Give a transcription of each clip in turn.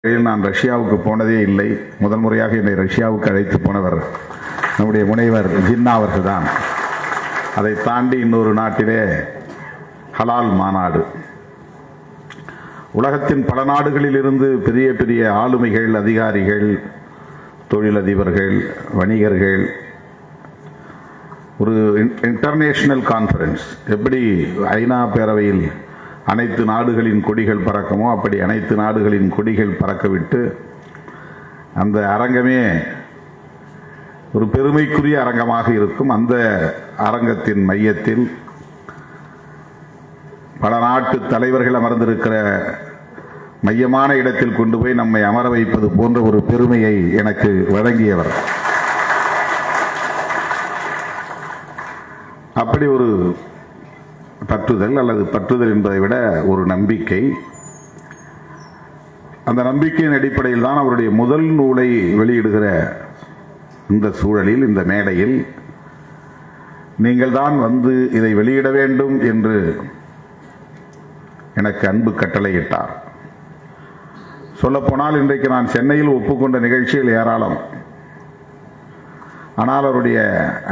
நான் ரஷ்யாவுக்கு போனதே இல்லை. முதல் முறையாக என்னை ரஷ்யாவுக்கு அழைத்து போனவர் நம்முடைய முனைவர் ஜின்னா அவர்கள் தான். அதை தாண்டி இன்னொரு நாட்டிலே ஹலால் மாநாடு. உலகத்தின் பல நாடுகளில் இருந்து பெரிய பெரிய ஆளுமைகள், அதிகாரிகள், தொழிலதிபர்கள், வணிகர்கள், ஒரு இன்டர்நேஷனல் கான்ஃபரன்ஸ். எப்படி ஐநா பேரவையில் அனைத்து நாடுகளின் கொடிகள் பறக்குமோ அப்படி அனைத்து நாடுகளின் கொடிகள் பறக்கவிட்டு அந்த அரங்கமே ஒரு பெருமைக்குரிய அரங்கமாக இருக்கும். அந்த அரங்கத்தின் மையத்தில் பல நாட்டு தலைவர்கள் அமர்ந்திருக்கிற மையமான இடத்தில் கொண்டு போய் நம்மை அமர வைப்பது போன்ற ஒரு பெருமையை எனக்கு வழங்கியவர். அப்படி ஒரு பற்றுதல், அல்லது பற்றுதல் என்பதை விட ஒரு நம்பிக்கை. அந்த நம்பிக்கையின் அடிப்படையில் தான் அவருடைய முதல் நூலை வெளியிடுகிற இந்த சூழலில், இந்த மேடையில் நீங்கள் தான் வந்து இதை வெளியிட வேண்டும் என்று எனக்கு அன்பு கட்டளையிட்டார். சொல்லப்போனால் இன்றைக்கு நான் சென்னையில் ஒப்புக்கொண்ட நிகழ்ச்சிகள் ஏராளம். ஆனால் அவருடைய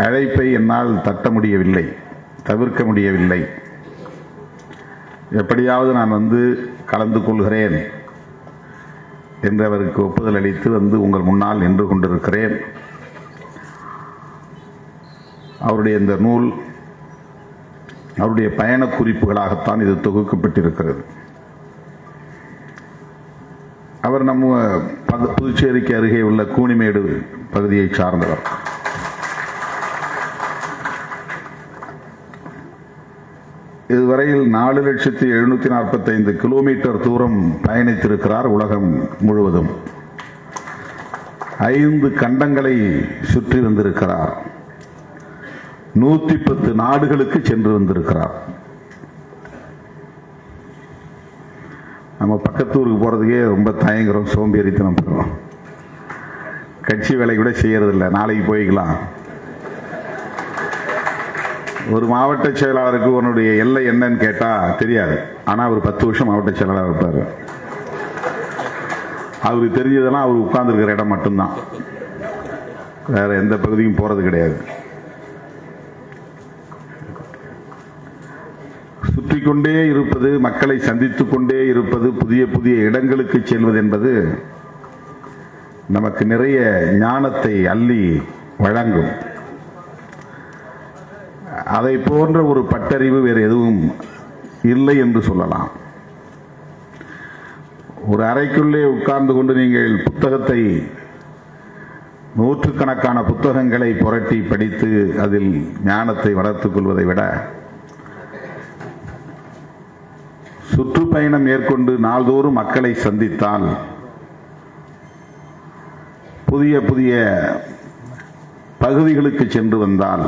அழைப்பை என்னால் தட்ட முடியவில்லை, தவிர்க்க முடியவில்லை. எப்படியாவது நான் வந்து கலந்து கொள்கிறேன் என்று அவருக்கு ஒப்புதல் அளித்து வந்து உங்கள் முன்னால் நின்று கொண்டிருக்கிறேன். அவருடைய இந்த நூல் அவருடைய பயண குறிப்புகளாகத்தான் இது தொகுக்கப்பட்டிருக்கிறது. அவர் நம்ம புதுச்சேரிக்கு அருகே உள்ள கூனிமேடு பகுதியை சார்ந்தவர். இதுவரையில் 4,745 கிலோமீட்டர் தூரம் பயணித்திருக்கிறார். உலகம் முழுவதும் 5 கண்டங்களை சுற்றி வந்திருக்கிறார். 110 நாடுகளுக்கு சென்று வந்திருக்கிறார். நம்ம பக்கத்தூருக்கு போறதுக்கே ரொம்ப தயங்குறோம், சோம்பேறித்தனம் பண்ணுறோம். கட்சி வேலை கூட செய்யறதில்லை, நாளைக்கு போய்க்கலாம். ஒரு மாவட்ட செயலாளருக்கு உன்னுடைய எல்லை என்னன்னு கேட்டா தெரியாது. ஆனா அவர் 10 வருஷம் மாவட்ட செயலாளர் இருப்பாரு. அவருக்கு தெரிஞ்சதெல்லாம் அவர் உட்கார்ந்து இருக்கிற இடம் மட்டும்தான், வேற எந்த பகுதியும் போறது கிடையாது. சுற்றி கொண்டே இருப்பது, மக்களை சந்தித்துக் கொண்டே இருப்பது, புதிய புதிய இடங்களுக்கு செல்வது என்பது நமக்கு நிறைய ஞானத்தை அள்ளி வழங்கும். அதை போன்ற ஒரு பட்டறிவு வேறு எதுவும் இல்லை என்று சொல்லலாம். ஒரு அறைக்குள்ளே உட்கார்ந்து கொண்டு நீங்கள் புத்தகத்தை, நூற்றுக்கணக்கான புத்தகங்களை புரட்டி படித்து அதில் ஞானத்தை வளர்த்துக் கொள்வதை விட, சுற்றுப்பயணம் மேற்கொண்டு நாள்தோறும் மக்களை சந்தித்தால், புதிய புதிய பகுதிகளுக்கு சென்று வந்தால்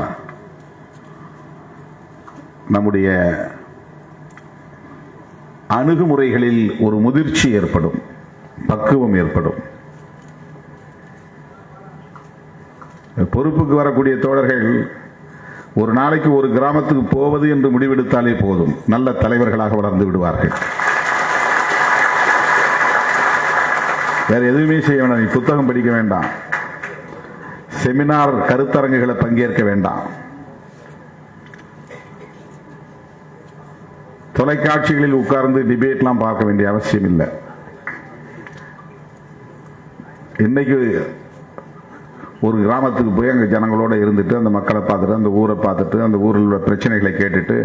நம்முடைய அணுகுமுறைகளில் ஒரு முதிர்ச்சி ஏற்படும், பக்குவம் ஏற்படும். பொறுப்புக்கு வரக்கூடிய தோழர்கள் ஒரு நாளைக்கு ஒரு கிராமத்துக்கு போவது என்று முடிவெடுத்தாலே போதும், நல்ல தலைவர்களாக வளர்ந்து விடுவார்கள். வேற எதுவுமே செய்ய வேண்டாம். நீ புத்தகம் படிக்க வேண்டாம், செமினார் கருத்தரங்குகளை பங்கேற்க வேண்டாம், தொலைக்காட்சிகளில் உட்கார்ந்து டிபேட்லாம் பார்க்க வேண்டிய அவசியம் இல்லை. இன்னைக்கு ஒரு கிராமத்துக்கு போய் அங்கே ஜனங்களோட இருந்துட்டு, அந்த மக்களை பார்த்துட்டு, அந்த ஊரை பார்த்துட்டு, அந்த ஊரில் உள்ள பிரச்சனைகளை கேட்டுட்டு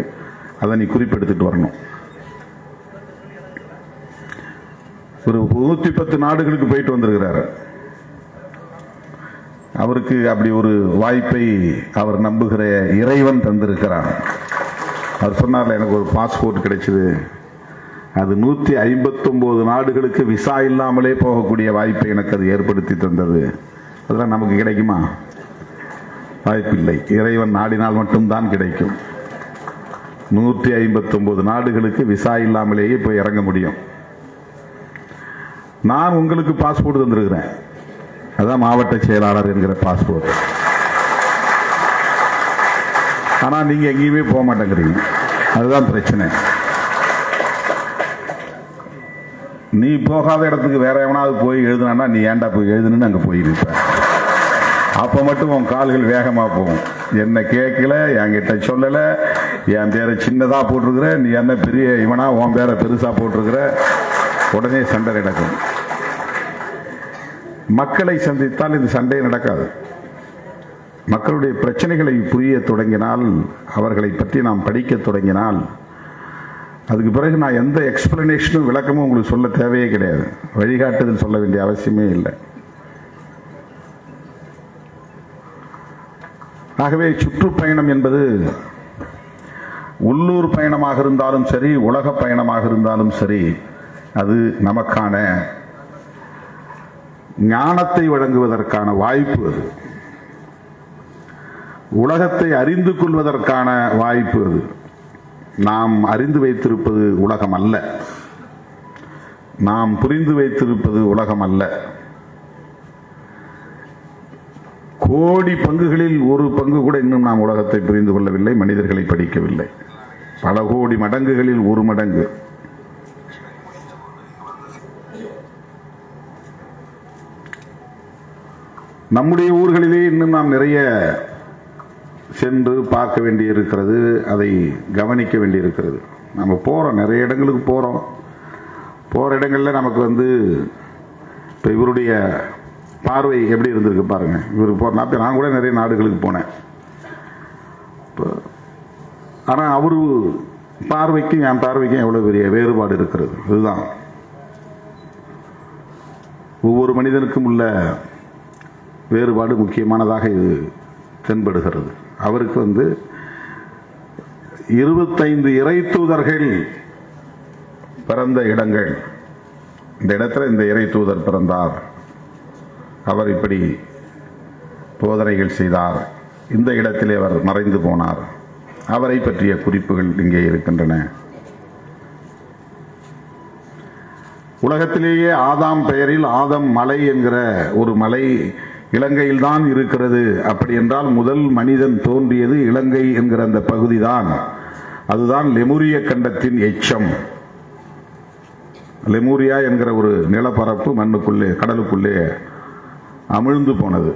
அதை நீ குறிப்பெடுத்துட்டு வரணும். ஒரு 110 நாடுகளுக்கு போயிட்டு வந்திருக்கிறாரு. அவருக்கு அப்படி ஒரு வாய்ப்பை அவர் நம்புகிற இறைவன் தந்திருக்கிறார். அவர் சொன்னார்ல, எனக்கு ஒரு பாஸ்போர்ட் கிடைச்சது, அது 159 நாடுகளுக்கு விசா இல்லாமலே போகக்கூடிய வாய்ப்பை எனக்கு அது ஏற்படுத்தி தந்தது. அதெல்லாம் நமக்கு கிடைக்குமா? வாய்ப்பில்லை. இறைவன் நாடினால் மட்டும்தான் கிடைக்கும். 159 நாடுகளுக்கு விசா இல்லாமலேயே போய் இறங்க முடியும். நான் உங்களுக்கு பாஸ்போர்ட் தந்திருக்கிறேன், அதான் மாவட்ட செயலாளர் என்கிற பாஸ்போர்ட். ஆனா நீங்க எங்கேயுமே போக மாட்டேங்கிறீங்க, அதுதான் பிரச்சனை. நீ போகாத இடத்துக்கு வேற எவனாவது போய் எழுதுனா நீ ஏன்டா போய் எழுதுன்னு அங்கே போயிருப்ப. அப்போ மட்டும் உன் கால்கள் வேகமாக போகும். என்ன கேட்கல, என்கிட்ட சொல்லலை, என் பேரை சின்னதாக போட்டிருக்கிற, நீ என்ன பெரிய இவனா உன் பேரை பெருசாக போட்டிருக்கிற, உடனே சண்டை நடக்கும். மக்களை சந்தித்தால் இந்த சண்டை நடக்காது. மக்களுடைய பிரச்சனைகளை புரிய தொடங்கினால், அவர்களை பற்றி நாம் படிக்க தொடங்கினால், அதுக்கு பிறகு நான் எந்த எக்ஸ்பிளனேஷனும் விளக்கமும் உங்களுக்கு சொல்ல தேவையே கிடையாது. வழிகாட்டுதல் சொல்ல வேண்டிய அவசியமே இல்லை. ஆகவே சுற்றுப்பயணம் என்பது உள்ளூர் பயணமாக இருந்தாலும் சரி, உலக பயணமாக இருந்தாலும் சரி, அது நமக்கான ஞானத்தை வழங்குவதற்கான வாய்ப்பு. அது உலகத்தை அறிந்து கொள்வதற்கான வாய்ப்பு. அது நாம் அறிந்து வைத்திருப்பது உலகம் அல்ல, நாம் புரிந்து வைத்திருப்பது உலகம் அல்ல. கோடி பங்குகளில் ஒரு பங்கு கூட இன்னும் நாம் உலகத்தை புரிந்து கொள்ளவில்லை, மனிதர்களை படிக்கவில்லை. பல கோடி மடங்குகளில் ஒரு மடங்கு. நம்முடைய ஊர்களிலே இன்னும் நாம் நிறைய சென்று பார்க்க வேண்டியிருக்கிறது, அதை கவனிக்க வேண்டியிருக்கிறது. நம்ம போறோம், நிறைய இடங்களுக்கு போறோம். போற இடங்கள்ல நமக்கு இப்ப இவருடைய பார்வை எப்படி இருந்திருக்கு பாருங்க. இவருக்கு போற நான் கூட நிறைய நாடுகளுக்கு போனேன். ஆனா அவரு பார்வைக்கும் என் பார்வைக்கும் எவ்வளவு பெரிய வேறுபாடு இருக்கிறது. இதுதான் ஒவ்வொரு மனிதனுக்கும் உள்ள வேறுபாடு முக்கியமானதாக இது தென்படுகிறது. அவருக்கு 25 இறை தூதர்கள் பிறந்த இடங்கள். இந்த இடத்துல இந்த இறை தூதர் பிறந்தார், அவர் இப்படி போதனைகள் செய்தார், இந்த இடத்திலே அவர் மறைந்து போனார், அவரை பற்றிய குறிப்புகள் இங்கே இருக்கின்றன. உலகத்திலேயே ஆதாம் பெயரில் ஆதம் மலை என்கிற ஒரு மலை இலங்கையில் தான் இருக்கிறது. அப்படி என்றால் முதல் மனிதன் தோன்றியது இலங்கை என்கிற அந்த பகுதி தான். அதுதான் லெமுரிய கண்டத்தின் எச்சம். லெமுரியா என்கிற ஒரு நிலப்பரப்பு மண்ணுக்குள்ளே, கடலுக்குள்ளே அமிழ்ந்து போனது,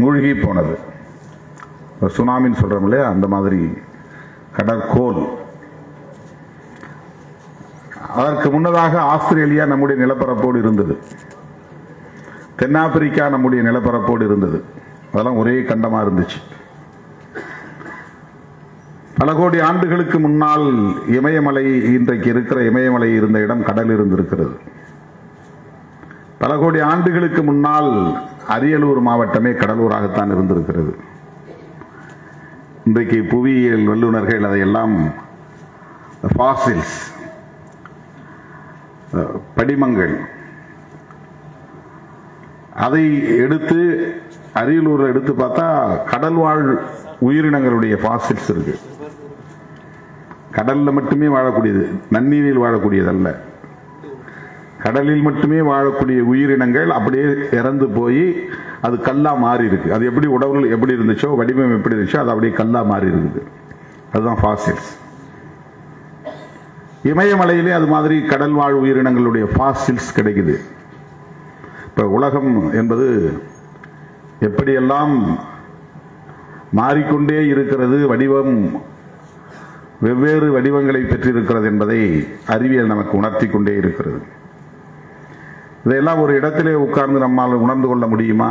மூழ்கி போனது. சுனாமின்னு சொல்றோம் இல்லையா, அந்த மாதிரி கடற்கோள். அதற்கு முன்னதாக ஆஸ்திரேலியா நம்முடைய நிலப்பரப்போடு இருந்தது, தென்னாப்பிரிக்கா நம்முடைய நிலப்பரப்போடு இருந்தது. அதெல்லாம் ஒரே கண்டமா இருந்துச்சு. பல கோடி ஆண்டுகளுக்கு முன்னால் இமயமலை, இன்றைக்கு இருக்கிற இமயமலை இருந்த இடம் கடல் இருந்திருக்கிறது. பல கோடி ஆண்டுகளுக்கு முன்னால் அரியலூர் மாவட்டமே கடலூராகத்தான் இருந்திருக்கிறது. இன்றைக்கு புவியியல் வல்லுநர்கள் அதையெல்லாம் ஃபாசில்ஸ், படிமங்கள், அதை எடுத்து அரியலூர்ல எடுத்து பார்த்தா கடல்வாழ் உயிரினங்களுடைய ஃபாசில்ஸ் இருக்கு. கடல்ல மட்டுமே வாழக்கூடியது, நன்னீரில் வாழக்கூடியதல்ல. கடலில் மட்டுமே வாழக்கூடிய உயிரினங்கள் அப்படியே இறந்து போய் அது கல்லா மாறி இருக்கு. அது எப்படி உடல் எப்படி இருந்துச்சோ, வடிவம் எப்படி இருந்துச்சோ, அது அப்படியே கல்லா மாறி இருக்குது. அதுதான் ஃபாசில்ஸ். இமயமலையிலே அது மாதிரி கடல் வாழ் உயிரினங்களுடைய ஃபாசில்ஸ் கிடைக்குது. இப்ப உலகம் என்பது எப்படியெல்லாம் மாறிக்கொண்டே இருக்கிறது, வடிவம் வெவ்வேறு வடிவங்களை பெற்றிருக்கிறது என்பதை அறிவியல் நமக்கு உணர்த்தி கொண்டே இருக்கிறது. இதையெல்லாம் ஒரு இடத்திலே உட்கார்ந்து நம்மால் உணர்ந்து கொள்ள முடியுமா?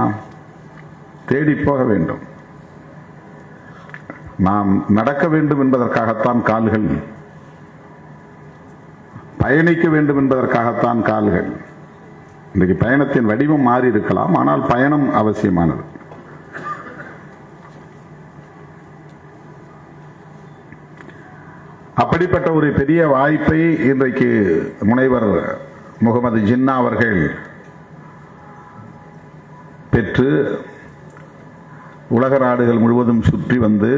தேடி போக வேண்டும். நாம் நடக்க வேண்டும் என்பதற்காகத்தான் கால்கள், பயணிக்க வேண்டும் என்பதற்காகத்தான் கால்கள். இன்றைக்கு பயணத்தின் வடிவம் மாறி இருக்கலாம், ஆனால் பயணம் அவசியமானது. அப்படிப்பட்ட ஒரு பெரிய வாய்ப்பை இன்றைக்கு முனைவர் முகமது ஜின்னா அவர்கள் பெற்று உலக நாடுகள் முழுவதும் சுற்றி வந்து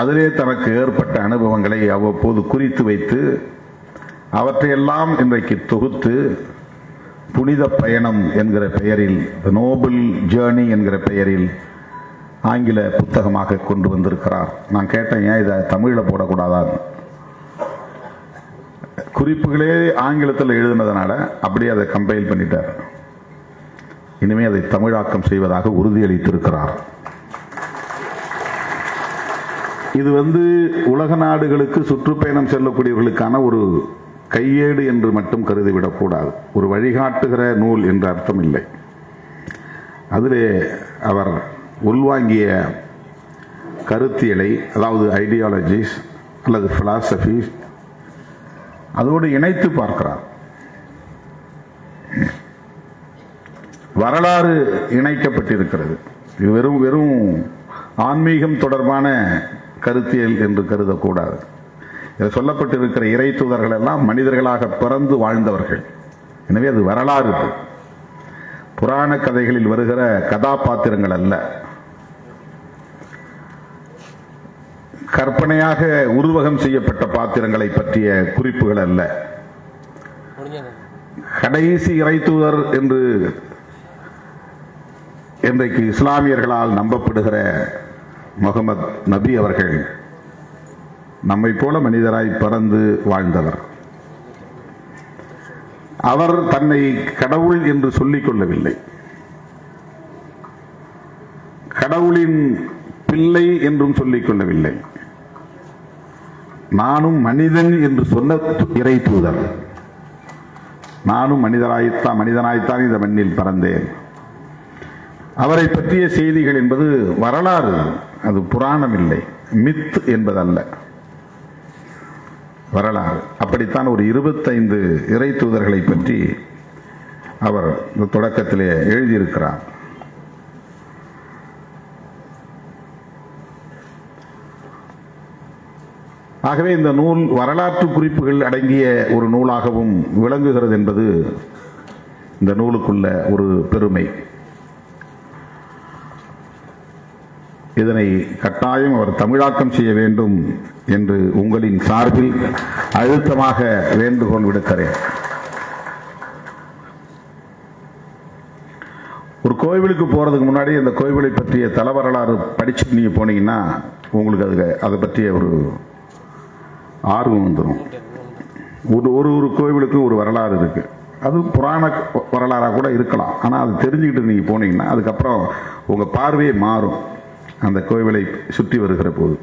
அதிலே தனக்கு ஏற்பட்ட அனுபவங்களை அவ்வப்போது குறித்து வைத்து அவற்றையெல்லாம் இன்றைக்கு தொகுத்து புனித பயணம் என்கிற பெயரில், நோபல் ஜேர்னி என்கிற பெயரில் ஆங்கில புத்தகமாக கொண்டு வந்திருக்கிறார். நான் கேட்டேன், ஏன் இதை தமிழில் போடக்கூடாதான்? குறிப்புகளே ஆங்கிலத்தில் எழுதினதுனால அப்படியே அதை கம்பைல் பண்ணிட்டார். இனிமே அதை தமிழாக்கம் செய்வதாக உறுதியளித்திருக்கிறார். இது உலக நாடுகளுக்கு சுற்றுப்பயணம் செல்லக்கூடியவர்களுக்கான ஒரு கையேடு என்று மட்டும் கருதிவிடக்கூடாது. ஒரு வழிகாட்டுகிற நூல் என்ற அர்த்தம் இல்லை. அதிலே அவர் உள்வாங்கிய கருத்தியலை, அதாவது ஐடியாலஜிஸ் அல்லது பிலாசபி, அதோடு இணைத்து பார்க்கிறார். வரலாறு இணைக்கப்பட்டிருக்கிறது. இது வெறும் வெறும் ஆன்மீகம் தொடர்பான கருத்தியல் என்று கருதக்கூடாது. இதில் சொல்லப்பட்டிருக்கிற இறை தூதர்கள் எல்லாம் மனிதர்களாக பிறந்து வாழ்ந்தவர்கள். எனவே அது வரலாறு, புராண கதைகளில் வருகிற கதாபாத்திரங்கள் அல்ல, கற்பனையாக உருவகம் செய்யப்பட்ட பாத்திரங்களை பற்றிய குறிப்புகள் அல்ல. கடைசி இறை தூதர் என்று இன்றைக்கு இஸ்லாமியர்களால் நம்பப்படுகிற முகமது நபி அவர்கள் நம்மை போல மனிதராய் பிறந்து வாழ்ந்தவர். அவர் தன்னை கடவுள் என்று சொல்லிக் கொள்ளவில்லை. கடவுளின் பிள்ளை என்றும் சொல்லிக் கொள்ளவில்லை. நானும் மனிதன் என்று சொன்ன இறை தூதர். நானும் மனிதனாய்த்தான் இந்த மண்ணில் பிறந்தேன். அவரை பற்றிய செய்திகள் என்பது வரலாறு, அது புராணம் இல்லை, மித் என்பதல்ல, வரலாறு. அப்படித்தான் ஒரு 25 இறை தூதர்களை பற்றி அவர் தொடக்கத்திலே எழுதியிருக்கிறார். ஆகவே இந்த நூல் வரலாற்று குறிப்புகள் அடங்கிய ஒரு நூலாகவும் விளங்குகிறது என்பது இந்த நூலுக்குள்ள ஒரு பெருமை. இதனை கட்டாயம் அவர் தமிழாக்கம் செய்ய வேண்டும் என்று உங்களின் சார்பில் அழுத்தமாக வேண்டுகோள் விடுக்கிறேன். ஒரு கோவிலுக்கு போறதுக்கு முன்னாடி அந்த கோவிலை பற்றிய தல வரலாறு படிச்சுட்டு நீங்க போனீங்கன்னா உங்களுக்கு அதை பற்றிய ஒரு ஆர்வம் வந்துடும். ஒரு கோவிலுக்கும் ஒரு வரலாறு இருக்கு. அது புராண வரலாறாக கூட இருக்கலாம். ஆனால் அது தெரிஞ்சுக்கிட்டு நீங்க போனீங்கன்னா அதுக்கப்புறம் உங்க பார்வையே மாறும். அந்த கோவிலை சுற்றி வருகிற போது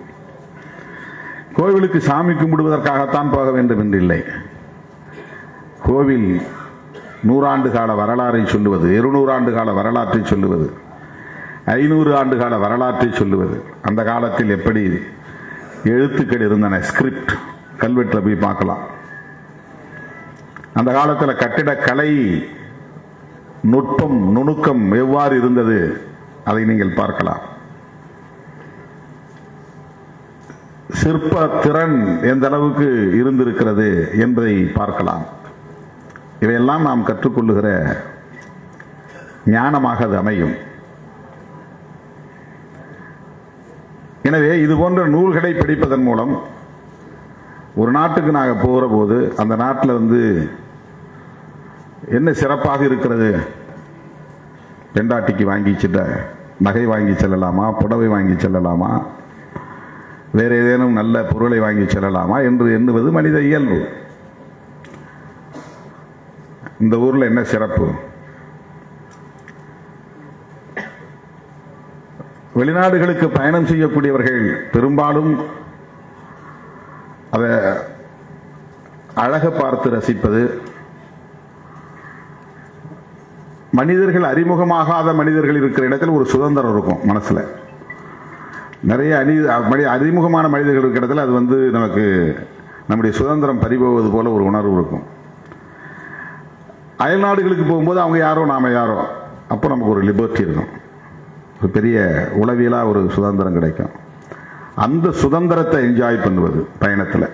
கோவிலுக்கு சாமி கும்பிடுவதற்காகத்தான் போக வேண்டும் என்று இல்லை. கோவில் 100 ஆண்டு கால வரலாறை சொல்லுவது, 200 ஆண்டு கால வரலாற்றை சொல்லுவது, 500 ஆண்டு கால வரலாற்றை சொல்லுவது, அந்த காலத்தில் எப்படி எழுத்துக்கள் இருந்தன, ஸ்கிரிப்ட், கல்வெட்டில் போய் பார்க்கலாம். அந்த காலத்தில் கட்டிடக்கலை நுட்பம், நுணுக்கம் எவ்வாறு இருந்தது அதை நீங்கள் பார்க்கலாம். சிற்ப திறன் எந்த அளவுக்கு இருந்திருக்கிறது என்பதை பார்க்கலாம். இவையெல்லாம் நாம் கற்றுக்கொள்ளுகிற ஞானமாக அது அமையும். எனவே இது போன்ற நூல்களை படிப்பதன் மூலம் ஒரு நாட்டுக்கு நாங்கள் போகிற போது அந்த நாட்டில் என்ன சிறப்பாக இருக்கிறது, பெண்டாட்டிக்கு வாங்கிச்சிட்ட நகை வாங்கி செல்லலாமா, புடவை வாங்கி செல்லலாமா, வேற ஏதேனும் நல்ல பொருளை வாங்கி செல்லலாமா என்று எண்ணுவது மனித இயல்பு. இந்த ஊர்ல என்ன சிறப்பு, வெளிநாடுகளுக்கு பயணம் செய்யக்கூடியவர்கள் பெரும்பாலும் அதை அழக பார்த்து ரசிப்பது, மனிதர்கள் அறிமுகமாகாத மனிதர்கள் இருக்கிற இடத்தில் ஒரு சுதந்திரம் இருக்கும் மனசுல. நிறைய அறிமுகமான மனிதர்கள் இருக்கிற இடத்துல அது நமக்கு நம்முடைய சுதந்திரம் பறிபோவது போல ஒரு உணர்வு இருக்கும். அயல் நாடுகளுக்கு போகும்போது அவங்க யாரோ நாம யாரோ, அப்போ நமக்கு ஒரு லிபர்ட்டி இருக்கும், ஒரு பெரிய உளவியலா ஒரு சுதந்திரம் கிடைக்கும். அந்த சுதந்திரத்தை என்ஜாய் பண்ணுவது பயணத்தில்.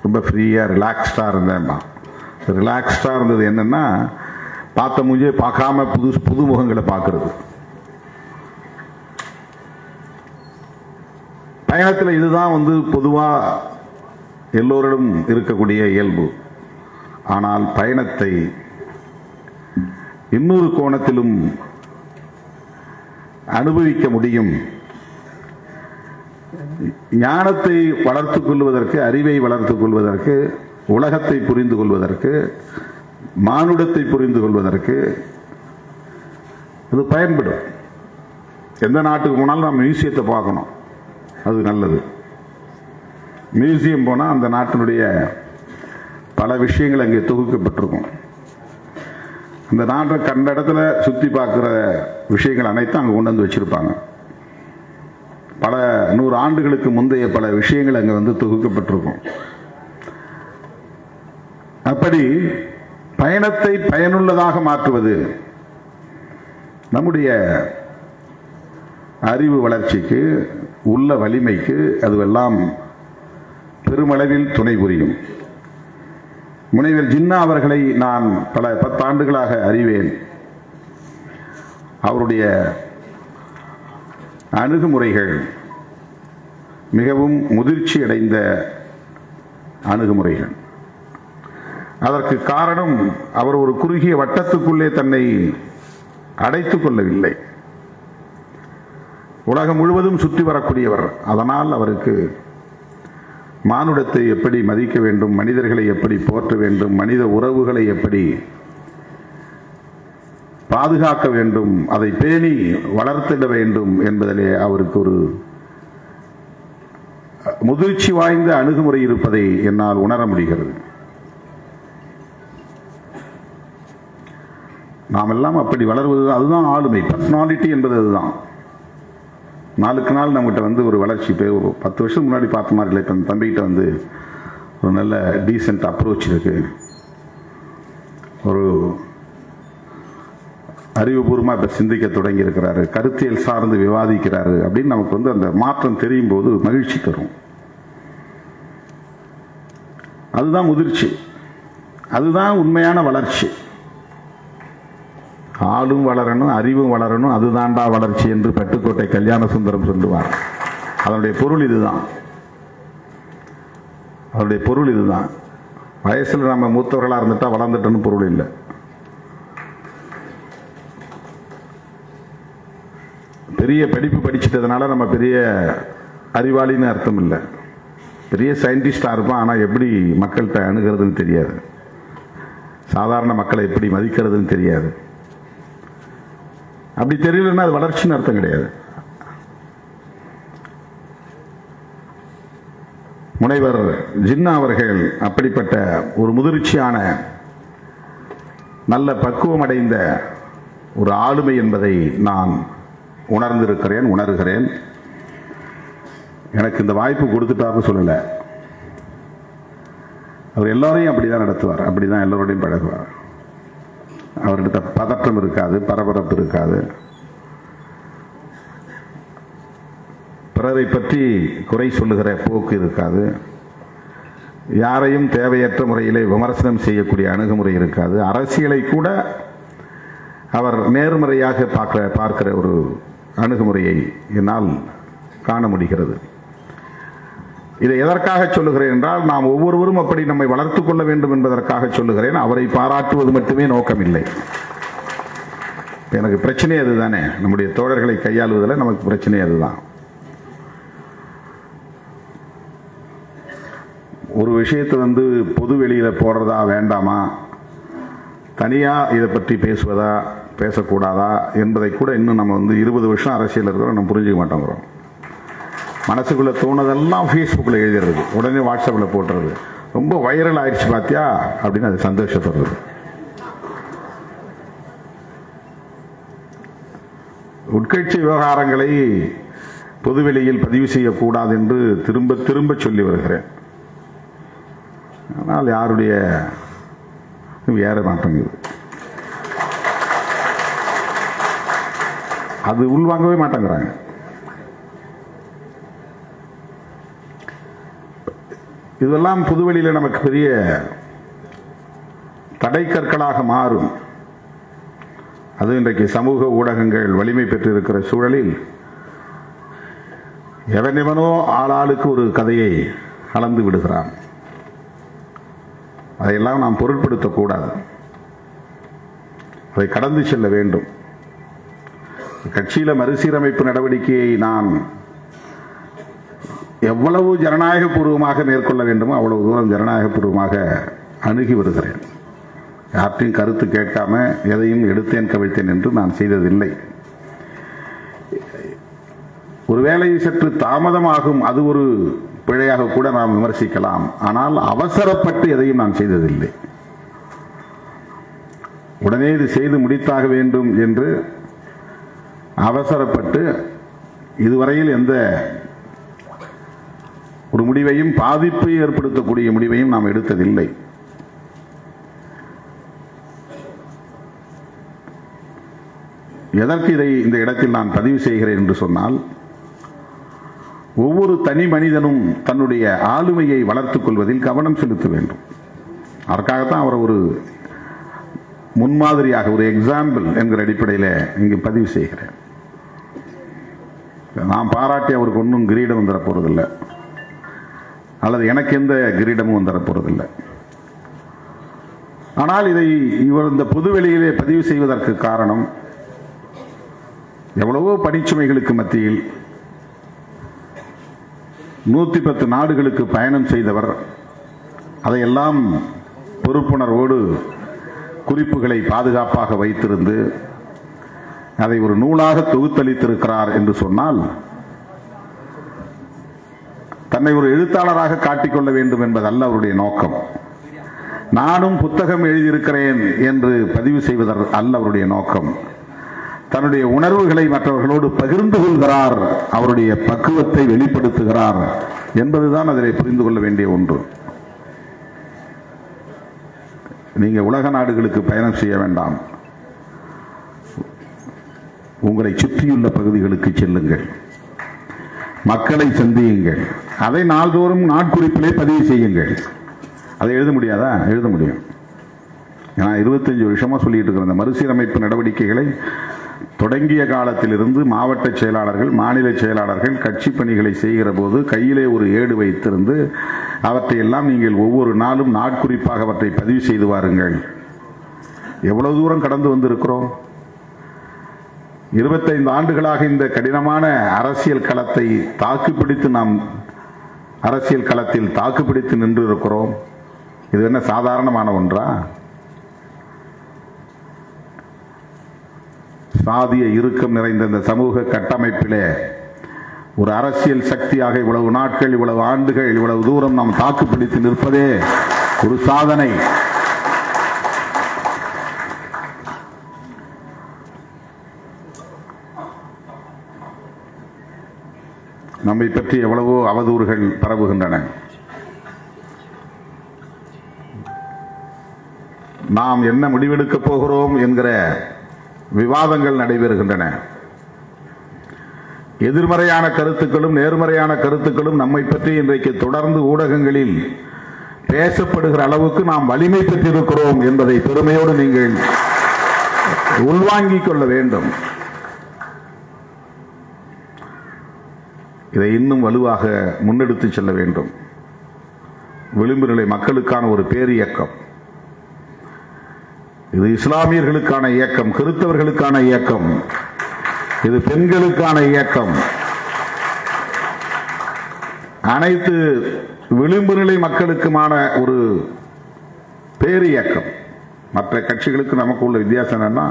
ரொம்ப ஃப்ரீயா ரிலாக்ஸ்டா இருந்தேன். ரிலாக்ஸ்டா இருந்தது என்னன்னா, பார்த்த மூஞ்சியே பார்க்காம புது முகங்களை பார்க்கறது. பயணத்தில் இதுதான் பொதுவா எல்லோரிடம் இருக்கக்கூடிய இயல்பு. ஆனால் பயணத்தை இன்னொரு கோணத்திலும் அனுபவிக்க முடியும். ஞானத்தை வளர்த்துக் கொள்வதற்கு, அறிவை வளர்த்துக் கொள்வதற்கு உலகத்தை புரிந்து கொள்வதற்கு, மானுடத்தை புரிந்து கொள்வதற்கு அது பயன்படும். எந்த நாட்டுக்கு போனாலும் நம்ம மியூசியத்தை பார்க்கணும், அது நல்லது. மியூசியம் போனால் அந்த நாட்டினுடைய பல விஷயங்கள் அங்கே தொகுக்கப்பட்டிருக்கும். அந்த நாட்டை கண்ட இடத்துல சுற்றி பார்க்குற விஷயங்கள் அனைத்தும் அங்கே கொண்டு வந்து வச்சிருப்பாங்க. பல 100 ஆண்டுகளுக்கு முந்தைய பல விஷயங்கள் அங்கே வந்து தொகுக்கப்பட்டிருக்கும். அப்படி பயணத்தை பயனுள்ளதாக மாற்றுவது நம்முடைய அறிவு வளர்ச்சிக்கு, உள்ள வலிமைக்கு அதுவெல்லாம் பெருமளவில் துணை புரியும். முனைவர் ஜின்னா அவர்களை நான் பல 10 ஆண்டுகளாக அறிவேன். அவருடைய அணுகுமுறைகள் மிகவும் முதிர்ச்சி அடைந்த அணுகுமுறைகள். அதற்கு காரணம், அவர் ஒரு குறுகிய வட்டத்துக்குள்ளே தன்னை அடைத்துக் கொள்ளவில்லை. உலகம் முழுவதும் சுற்றி வரக்கூடியவர். அதனால் அவருக்கு மானுடத்தை எப்படி மதிக்க வேண்டும், மனிதர்களை எப்படி போற்ற வேண்டும், மனித உறவுகளை எப்படி பாதுகாக்க வேண்டும், அதை பேணி வளர்த்திட வேண்டும் என்பதிலே அவருக்கு ஒரு முதிர்ச்சி வாய்ந்த அணுகுமுறை இருப்பதை என்னால் உணர முடிகிறது. நாம் எல்லாம் அப்படி வளர்வது, அதுதான் ஆளுமை. பர்சனாலிட்டி என்பது அதுதான். நாளுக்கு நாள் நம்மகிட்ட வந்து ஒரு வளர்ச்சி. ஒரு 10 வருஷம் முன்னாடி பார்த்த மாதிரி இல்லை. இப்போ தம்பிகிட்ட வந்து ஒரு நல்ல டீசென்ட் அப்ரோச் இருக்கு, ஒரு அறிவுபூர்வமாக இப்போ சிந்திக்க தொடங்கி இருக்கிறாரு, கருத்தியல் சார்ந்து விவாதிக்கிறாரு அப்படின்னு நமக்கு வந்து அந்த மாற்றம் தெரியும் போது மகிழ்ச்சி தரும். அதுதான் முதிர்ச்சி, அதுதான் உண்மையான வளர்ச்சி. ஆளும் வளரணும், அறிவும் வளரணும், அதுதான்டா வளர்ச்சி என்று பட்டுக்கோட்டை கல்யாண சுந்தரம் சொல்லுவார். அதனுடைய பொருள் இதுதான். அவருடைய பொருள் இதுதான். வயசுல நம்ம மூத்தவர்களாக இருந்துட்டா வளர்ந்துட்டோன்னு பொருள் இல்லை. பெரிய படிப்பு படிச்சுட்டதுனால நம்ம பெரிய அறிவாளின்னு அர்த்தம் இல்லை. பெரிய சயின்டிஸ்டாக இருப்பான், ஆனால் எப்படி மக்கள்கிட்ட அணுகிறதுன்னு தெரியாது, சாதாரண மக்களை எப்படி மதிக்கிறதுன்னு தெரியாது. அப்படி தெரியலன்னா அது வளர்ச்சின்னு அர்த்தம் கிடையாது. முனைவர் ஜின்னா அவர்கள் அப்படிப்பட்ட ஒரு முதிர்ச்சியான, நல்ல பக்குவம் அடைந்த ஒரு ஆளுமை என்பதை நான் உணர்ந்திருக்கிறேன், உணர்கிறேன். எனக்கு இந்த வாய்ப்பு கொடுத்துட்டாருன்னு சொல்லலை. அவர் எல்லாரையும் அப்படிதான் நடத்துவார், அப்படிதான் எல்லோருடையும் பழகுவார். அவர்கிட்ட பதற்றம் இருக்காது, பரபரப்பு இருக்காது. பிறரை பற்றி குறை சொல்லுகிற போக்கு இருக்காது. யாரையும் தேவையற்ற முறையிலே விமர்சனம் செய்யக்கூடிய அணுகுமுறை இருக்காது. அரசியலை கூட அவர் நேர்மறையாக பார்க்கிற ஒரு அணுகுமுறையை என்னால் காண முடிகிறது. இதை எதற்காக சொல்லுகிறேன் என்றால், நாம் ஒவ்வொருவரும் அப்படி நம்மை வளர்த்துக் கொள்ள வேண்டும் என்பதற்காக சொல்லுகிறேன். அவரை பாராட்டுவது மட்டுமே நோக்கமில்லை. எனக்கு பிரச்சனை அதுதானே, நம்முடைய தோழர்களை கையாளுவதில் நமக்கு பிரச்சனை அதுதான். ஒரு விஷயத்தை வந்து பொது வெளியில போடுறதா வேண்டாமா, தனியா இதை பற்றி பேசுவதா பேசக்கூடாதா என்பதை கூட இன்னும் நம்ம வந்து 20 வருஷம் அரசியல் இருக்கிறோம், நம்ம புரிஞ்சுக்க மாட்டோங்கிறோம். மனசுக்குள்ள தோணுதெல்லாம் ஃபேஸ்புக்கில் எழுதுறது, உடனே வாட்ஸ்அப்பில் போட்டுறது, ரொம்ப வைரல் ஆயிடுச்சு பாத்தியா அப்படின்னு அது சந்தோஷப்படுறது. உட்கட்சி விவகாரங்களை பொதுவெளியில் பதிவு செய்யக்கூடாது என்று திரும்ப திரும்ப சொல்லி வருகிறேன். ஆனால் யாருடைய ஏற மாட்டேங்குது, அது உள்வாங்கவே மாட்டேங்கிறாங்க. இதெல்லாம் புதுவெளியில் நமக்கு பெரிய தடை கற்களாக மாறும். அது இன்றைக்கு சமூக ஊடகங்கள் வலிமை பெற்றிருக்கிற சூழலில் எவனெவனோ ஆளாளுக்கு ஒரு கதையை கலந்து விடுகிறான். அதையெல்லாம் நாம் பொருட்படுத்தக்கூடாது, அதை கடந்து செல்ல வேண்டும். கட்சியில மறுசீரமைப்பு நடவடிக்கையை நான் எவ்வளவு ஜனநாயகபூர்வமாக மேற்கொள்ள வேண்டுமோ அவ்வளவு தூரம் ஜனநாயகபூர்வமாக அணுகி வருகிறேன். யார்ட்டையும் கருத்து கேட்காம எதையும் எடுத்தேன் கவிழ்த்தேன் என்று நான் செய்ததில்லை. ஒருவேளை சற்று தாமதமாகும், அது ஒரு பிழையாக கூட நாம் விமர்சிக்கலாம். ஆனால் அவசரப்பட்டு எதையும் நான் செய்ததில்லை. உடனே இது செய்து முடித்தாக வேண்டும் என்று அவசரப்பட்டு இதுவரையில் எந்த ஒரு முடிவையும், பாதிப்பை ஏற்படுத்தக்கூடிய முடிவையும் நாம் எடுத்ததில்லை. எதற்கு இதை இந்த இடத்தில் நான் பதிவு செய்கிறேன் என்று சொன்னால், ஒவ்வொரு தனி மனிதனும் தன்னுடைய ஆளுமையை வளர்த்துக் கொள்வதில் கவனம் செலுத்த வேண்டும். அதற்காகத்தான் அவர் ஒரு முன்மாதிரியாக, ஒரு எக்ஸாம்பிள் என்கிற அடிப்படையில் இங்கு பதிவு செய்கிறேன். நான் பாராட்டி அவருக்கு ஒன்றும் கிரீடம் வந்துட போறதில்லை, அல்லது எனக்கு எந்த கிரீடமும் வந்துட போறதில்லை. ஆனால் இதை இவர் இந்த பொதுவெளியிலே பதிவு செய்வதற்கு காரணம், எவ்வளவோ பணிச்சுமைகளுக்கு மத்தியில் 110 நாடுகளுக்கு பயணம் செய்தவர், அதையெல்லாம் பொறுப்புணர்வோடு குறிப்புகளை பாதுகாப்பாக வைத்திருந்து அதை ஒரு நூலாக தொகுத்தளித்திருக்கிறார் என்று சொன்னால், தன்னை ஒரு எழுத்தாளராக காட்டிக்கொள்ள வேண்டும் என்பதல்ல அவருடைய நோக்கம். நானும் புத்தகம் எழுதியிருக்கிறேன் என்று பதிவு செய்வதற்கு அல்ல அவருடைய நோக்கம். தன்னுடைய உணர்வுகளை மற்றவர்களோடு பகிர்ந்து கொள்கிறார், அவருடைய பக்குவத்தை வெளிப்படுத்துகிறார் என்பதுதான் அதில் புரிந்து கொள்ள வேண்டிய ஒன்று. நீங்க உலக நாடுகளுக்கு பயணம் செய்ய வேண்டாம், உங்களை சுற்றியுள்ள பகுதிகளுக்கு செல்லுங்கள், மக்களை சந்தியுங்கள், அதை நாள்தோறும் நாட்குறிப்பிலே பதிவு செய்யுங்கள். அதை எழுத முடியாதா? எழுத முடியும். நான் 25 வருஷமா சொல்லிட்டு இருக்கிற அந்த மறுசீரமைப்பு நடவடிக்கைகளை தொடங்கிய காலத்திலிருந்து மாவட்ட செயலாளர்கள், மாநில செயலாளர்கள் கட்சி பணிகளை செய்கிற போது கையிலே ஒரு ஏடு வைத்திருந்து அவற்றையெல்லாம் நீங்கள் ஒவ்வொரு நாளும் நாட்குறிப்பாக அவற்றை பதிவு செய்து வாருங்கள். எவ்வளவு தூரம் கடந்து வந்திருக்கிறோம். 25 ஆண்டுகளாக இந்த கடினமான அரசியல் களத்தை தாக்குப்பிடித்து நாம் அரசியல் களத்தில் தாக்குப்பிடித்து நின்று இருக்கிறோம். இது என்ன சாதாரணமான ஒன்றா? சாதிய இறுக்கம் நிறைந்த இந்த சமூக கட்டமைப்பிலே ஒரு அரசியல் சக்தியாக இவ்வளவு நாட்கள், இவ்வளவு ஆண்டுகள், இவ்வளவு தூரம் நாம் தாக்குப்பிடித்து நிற்பதே ஒரு சாதனை. நம்மை பற்றி எவ்வளவோ அவதூறுகள் பரவுகின்றன. நாம் என்ன முடிவெடுக்கப் போகிறோம் என்கிற விவாதங்கள் நடைபெறுகின்றன. எதிர்மறையான கருத்துக்களும் நேர்மறையான கருத்துக்களும் நம்மை பற்றி இன்றைக்கு தொடர்ந்து ஊடகங்களில் பேசப்படுகிற அளவுக்கு நாம் வலிமை பெற்றிருக்கிறோம் என்பதை பெருமையோடு நீங்கள் உள்வாங்கிக் கொள்ள வேண்டும். இதை இன்னும் வலுவாக முன்னெடுத்து செல்ல வேண்டும். விளிம்பு நிலை மக்களுக்கான ஒரு பேரியக்கம் இது. இஸ்லாமியர்களுக்கான இயக்கம், கிறிஸ்தவர்களுக்கான இயக்கம், இது பெண்களுக்கான இயக்கம், அனைத்து விளிம்பு நிலை மக்களுக்குமான ஒரு பேரியக்கம். மற்ற கட்சிகளுக்கு நமக்கு உள்ள வித்தியாசம் என்னன்னா,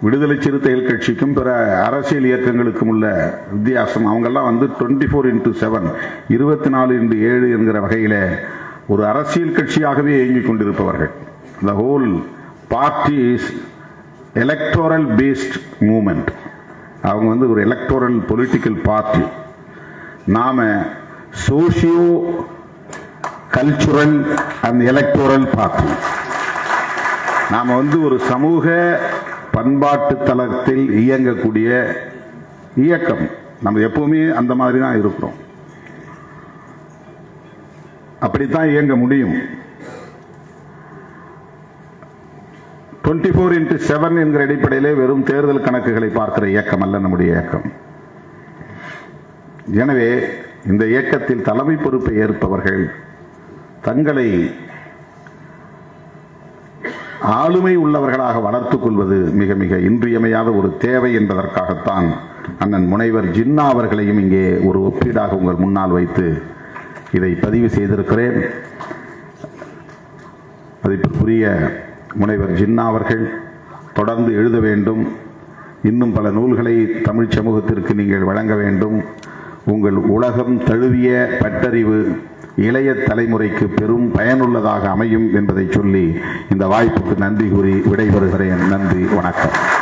விடுதலை சிறுத்தைகள் கட்சிக்கும் பிற அரசியல் இயக்கங்களுக்கும் உள்ள வித்தியாசம், அவங்கெல்லாம் 24x7 24x7 என்கிற வகையில ஒரு அரசியல் கட்சியாகவே இயங்கிக் கொண்டிருப்பவர்கள். The whole party is electoral based movement. அவங்க ஒரு electoral political party. நாம socio cultural and electoral party. நாம ஒரு சமூக பண்பாட்டு தளத்தில் இயங்கக்கூடிய இயக்கம். நம்ம எப்பவுமே அந்த மாதிரி தான் இருக்கிறோம். அப்படித்தான் இயங்க முடியும். 24x7 என்கிற அடிப்படையிலே வெறும் தேர்தல் கணக்குகளை பார்க்கிற இயக்கம் அல்ல நம்முடைய இயக்கம். எனவே இந்த இயக்கத்தில் தலைமை பொறுப்பை ஏற்பவர்கள் தங்களை ஆளுமை உள்ளவர்களாக வளர்த்துக் கொள்வது மிக மிக இன்றியமையாத ஒரு தேவை என்பதற்காகத்தான் அண்ணன் முனைவர் ஜின்னா அவர்களையும் இங்கே ஒரு ஒப்பீடாக உங்கள் முன்னால் வைத்து இதை பதிவு செய்திருக்கிறேன். மதிப்பிற்குரிய முனைவர் ஜின்னா அவர்கள் தொடர்ந்து எழுத வேண்டும். இன்னும் பல நூல்களை தமிழ் சமூகத்திற்கு நீங்கள் வழங்க வேண்டும். உங்கள் உலகம் தழுவிய பட்டறிவு இளைய தலைமுறைக்கு பெரும் பயனுள்ளதாக அமையும் என்பதை சொல்லி இந்த வாய்ப்புக்கு நன்றி கூறி விடைபெறுகிறேன். நன்றி, வணக்கம்.